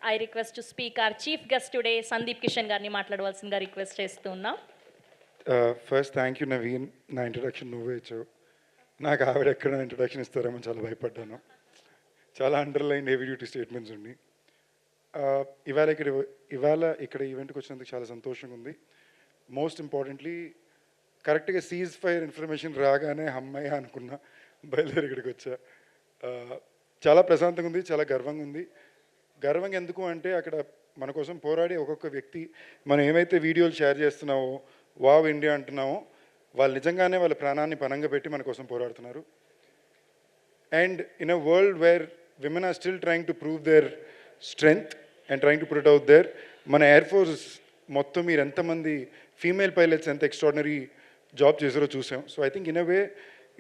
I request to speak our chief guest today, Sandeep Kishan గారిని మాట్లాడవలసిందిగా request చేస్తున్నాం. First thank you Naveen, నా introduction నువ్వే ఇచ్చావు. నాకు ఆవిడ ఎక్కడ ఇంట్రడక్షన్ ఇస్తారేమో చాలా భయపడ్డాను. చాలా అండర్లైన్ హెవీ డ్యూటీ స్టేట్మెంట్స్ ఉన్నాయి. ఇవాళ ఇక్కడ ఈవెంట్కి వచ్చినందుకు చాలా సంతోషంగా ఉంది. మోస్ట్ ఇంపార్టెంట్లీ కరెక్ట్గా సీజ్ ఫైర్ ఇన్ఫర్మేషన్ రాగానే అమ్మాయి అనుకున్నా, బయలుదేరి ఇక్కడికి వచ్చా. చాలా ప్రశాంతంగా ఉంది, చాలా గర్వంగా ఉంది. గర్వంగా ఎందుకు అంటే అక్కడ మన కోసం పోరాడే ఒక్కొక్క వ్యక్తి, మనం ఏమైతే వీడియోలు షేర్ చేస్తున్నామో, వావ్ ఇండియా అంటున్నామో, వాళ్ళు నిజంగానే వాళ్ళ ప్రాణాన్ని పణంగా పెట్టి మన కోసం పోరాడుతున్నారు. And in a world where women are still trying to prove their strength and trying to put it out there, మన ఎయిర్ ఫోర్స్ మొత్తం మీరు ఎంతమంది ఫీమేల్ పైలట్స్ ఎంత ఎక్స్ట్రాడినరీ జాబ్ చేసారో చూసాం. So I think in a way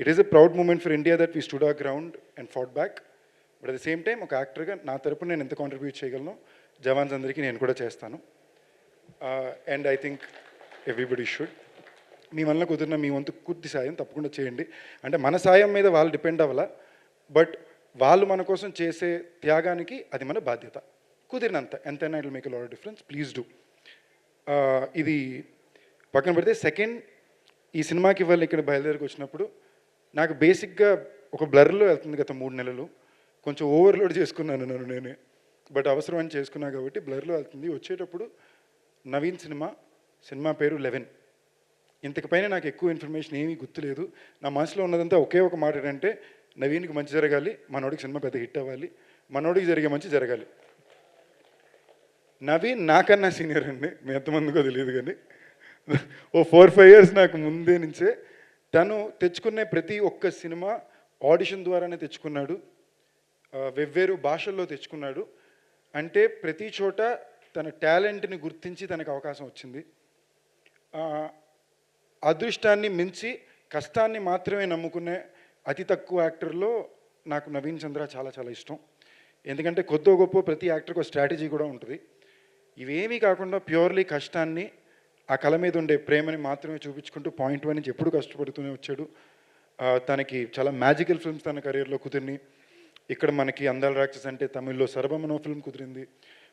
it is a proud moment for India that we stood our ground and fought back. But at the same time ఒక యాక్టర్గా నా తరపున నేను ఎంత కాంట్రిబ్యూట్ చేయగలను జవాన్స్ అందరికీ నేను కూడా చేస్తాను. And I think everybody should. మీ వల్ల కుదిరిన మీ వంతు కొద్ది సాయం తప్పకుండా చేయండి. అంటే మన సాయం మీద వాళ్ళు డిపెండ్ అవ్వాలా, బట్ వాళ్ళు మన కోసం చేసే త్యాగానికి అది మన బాధ్యత. కుదిరినంత ఎంతైనా it will make a lot of difference. Please do. ఇది పక్కన పెడితే సెకండ్, ఈ సినిమాకి వాళ్ళు ఇక్కడ బయలుదేరికి వచ్చినప్పుడు నాకు బేసిక్గా ఒక బ్లర్లో వెళ్తుంది గత 3 నెలలు. కొంచెం ఓవర్లోడ్ చేసుకున్నాను నన్ను నేనే, బట్ అవసరం అని చేసుకున్నా కాబట్టి బ్లర్లో వెళ్తుంది. వచ్చేటప్పుడు నవీన్ సినిమా పేరు 11. ఇంతకుపైన నాకు ఎక్కువ ఇన్ఫర్మేషన్ ఏమీ గుర్తులేదు. నా మనసులో ఉన్నదంతా ఒకే ఒక మాట ఏంటంటే, నవీన్కి మంచి జరగాలి, మనోడికి సినిమా పెద్ద హిట్ అవ్వాలి, మనోడికి జరిగే మంచి జరగాలి. నవీన్ నాకన్నా సీనియర్ అండి, మీ ఎంతమందికో తెలియదు కానీ ఓ 4-5 years నాకు ముందే నుంచే తను తెచ్చుకునే ప్రతి ఒక్క సినిమా ఆడిషన్ ద్వారానే తెచ్చుకున్నాడు, వెవ్వేరు భాషల్లో తెచ్చుకున్నాడు. అంటే ప్రతి చోట తన టాలెంట్ని గుర్తించి తనకు అవకాశం వచ్చింది. అదృష్టాన్ని మించి కష్టాన్ని మాత్రమే నమ్ముకునే అతి తక్కువ యాక్టర్లో నాకు నవీన్ చంద్ర చాలా చాలా ఇష్టం. ఎందుకంటే కొద్దో గొప్ప ప్రతి యాక్టర్కి ఒక స్ట్రాటజీ కూడా ఉంటుంది. ఇవేమీ కాకుండా ప్యూర్లీ కష్టాన్ని, ఆ కళ మీద ఉండే ప్రేమని మాత్రమే చూపించుకుంటూ పాయింట్ 1 నుంచి ఎప్పుడు కష్టపడుతూనే వచ్చాడు. తనకి చాలా మ్యాజికల్ ఫిల్మ్స్ తన కెరీర్లో కుదిరినాయి. ఇక్కడ మనకి అందాల రాక్షస్ అంటే తమిళ్లో సర్వమనో ఫిల్మ్ కుదిరింది.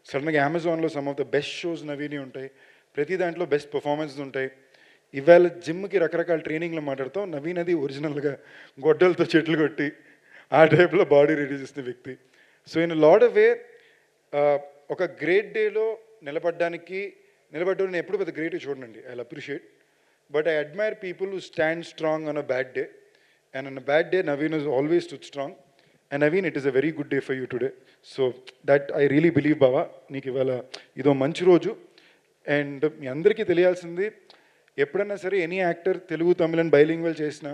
సడన్గా అమెజాన్లో some of the best shows నవీని ఉంటాయి. ప్రతి దాంట్లో బెస్ట్ పర్ఫార్మెన్సెస్ ఉంటాయి. ఇవాళ జిమ్కి రకరకాల ట్రైనింగ్లో మాట్లాడతాం, నవీన్ అది ఒరిజినల్గా గొడ్డలతో చెట్లు కొట్టి ఆ టైప్లో బాడీ రెడీ చేసిన వ్యక్తి. So in lot of way ఒక గ్రేట్ డేలో నిలబడ్డం నేను ఎప్పుడు పెద్ద గ్రేట్ చూడనండి. I appreciate, but I admire people who stand strong on a bad day. And on a bad day Naveen is always stood strong. And Naveen, it is a very good day for you today. So that I really believe బావా, నీకు ఇవాళ ఇదో మంచి రోజు. And మీ అందరికీ తెలియాల్సింది, ఎప్పుడైనా సరే any actor Telugu తమిళని bilingual చేసినా,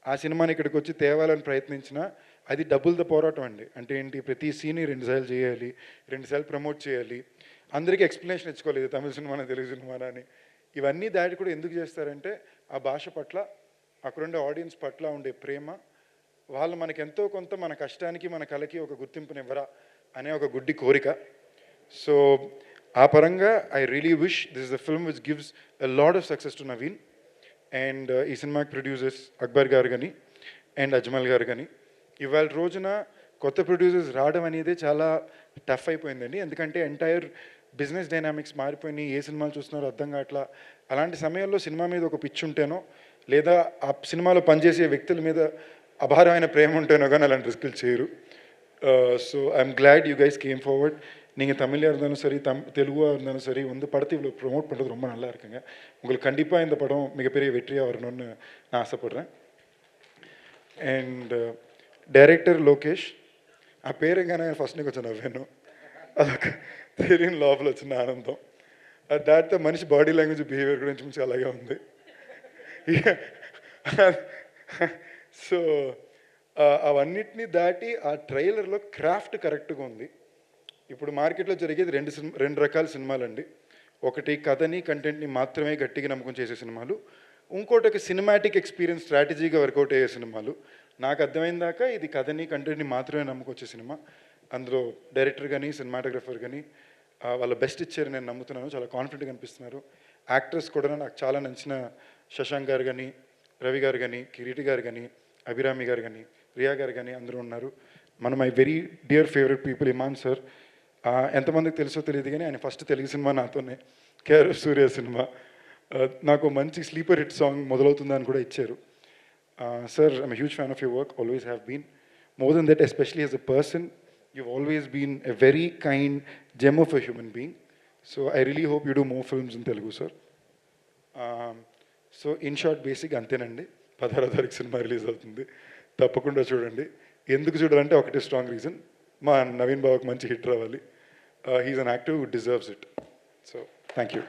ఆ సినిమాని ఇక్కడికి వచ్చి తేవాలని ప్రయత్నించినా అది డబుల్ ద పోరాటం అండి. అంటే ఏంటి, ప్రతి సీన్ని 2 సార్లు చేయాలి, 2 సార్లు ప్రమోట్ చేయాలి, అందరికీ ఎక్స్ప్లెనేషన్ ఇచ్చుకోవాలి, ఇది తమిళ సినిమానా తెలుగు సినిమానా అని. ఇవన్నీ దాటి కూడా ఎందుకు చేస్తారంటే ఆ భాష పట్ల, అక్కడుండే ఆడియన్స్ పట్ల ఉండే ప్రేమ, వాళ్ళు మనకి ఎంతో కొంత మన కష్టానికి మన కళకి ఒక గుర్తింపునివ్వరా అనే ఒక గుడ్డి కోరిక. సో ఆ పరంగా I really wish this is the film which gives a lot of success to Naveen. And ఈ సినిమాకి ప్రొడ్యూసర్స్ అక్బర్ గారు కానీ అండ్ అజ్మల్ గారు కానీ, ఇవాళ రోజున కొత్త ప్రొడ్యూసర్స్ రావడం అనేది చాలా టఫ్ అయిపోయిందండి. ఎందుకంటే ఎంటైర్ బిజినెస్ డైనామిక్స్ మారిపోయినాయి, ఏ సినిమాలు చూస్తున్నారో అర్థం కావట్లా. అలాంటి సమయంలో సినిమా మీద ఒక పిచ్చి ఉంటేనో, లేదా ఆ సినిమాలో పనిచేసే వ్యక్తుల మీద అపారమైన ప్రేమ ఉంటేనో కానీ అలాంటి రిస్కులు చేయరు. So I'm glad you guys came forward. நீங்கள் தமிழாக இருந்தாலும் சரி, தெலுங்காக இருந்தாலும் சரி, வந்து படத்தை இவ்வளோ ப்ரொமோட் பண்ணுறது ரொம்ப நல்லா இருக்குங்க. உங்களுக்கு கண்டிப்பாக இந்த படம் மிகப்பெரிய வெற்றியாக வரணும்னு நான் ஆசைப்பட்றேன். అండ్ డైరెక్టర్ లోకేష్, ఆ పేరుగానే ఫస్ట్ కొంచెం నవ్వాను, అదొక తెలియని లోపల వచ్చిన ఆనందం. దాటితో మనిషి బాడీ లాంగ్వేజ్ బిహేవియర్ గురించి మంచి అలాగే ఉంది. సో అవన్నిటినీ దాటి ఆ ట్రైలర్లో క్రాఫ్ట్ కరెక్ట్గా ఉంది. ఇప్పుడు మార్కెట్లో జరిగేది రెండు రకాల సినిమాలండి. ఒకటి కథని కంటెంట్ని మాత్రమే గట్టిగా నమ్మకం చేసే సినిమాలు, ఇంకోటి ఒక సినిమాటిక్ ఎక్స్పీరియన్స్ స్ట్రాటజీగా వర్కౌట్ అయ్యే సినిమాలు. నాకు అర్థమైన దాకా ఇది కథని కంటెంట్ని మాత్రమే నమ్ముకొచ్చే సినిమా. అందులో డైరెక్టర్ కానీ సినిమాటోగ్రఫర్ కానీ వాళ్ళ బెస్ట్ ఇచ్చారు నేను నమ్ముతున్నాను. చాలా కాన్ఫిడెంట్గా అనిపిస్తున్నారు. యాక్టర్స్ కూడా నాకు చాలా నచ్చిన శశాంక్ గారు కానీ, రవి గారు కానీ, కిరీటి గారు కానీ, అభిరామి గారు కానీ, రియా గారు కానీ అందరూ ఉన్నారు. My very dear favourite people Imman sir, ఎంతమందికి తెలుసో తెలియదు కానీ ఆయన ఫస్ట్ తెలుగు సినిమా నాతోనే కేఆర్ సూర్య సినిమా. నాకు మంచి స్లీపర్ హిట్ సాంగ్ మొదలవుతుందని కూడా ఇచ్చారు. Sir, I'm huge fan of your work, always have been. More than that, especially as a person, you've always been a very kind gem of a human being. So I really hope you do more films in Telugu, sir. So in short basic అంతేనండి. 16వ తారీఖు cinema release అవుతుంది, తప్పకుండా చూడండి. ఎందుకు చూడాలంటే ఒకటే strong reason, మా నవీన్ బాబుకి మంచి హిట్ రావాలి. He's an actor who deserves it. So thank you.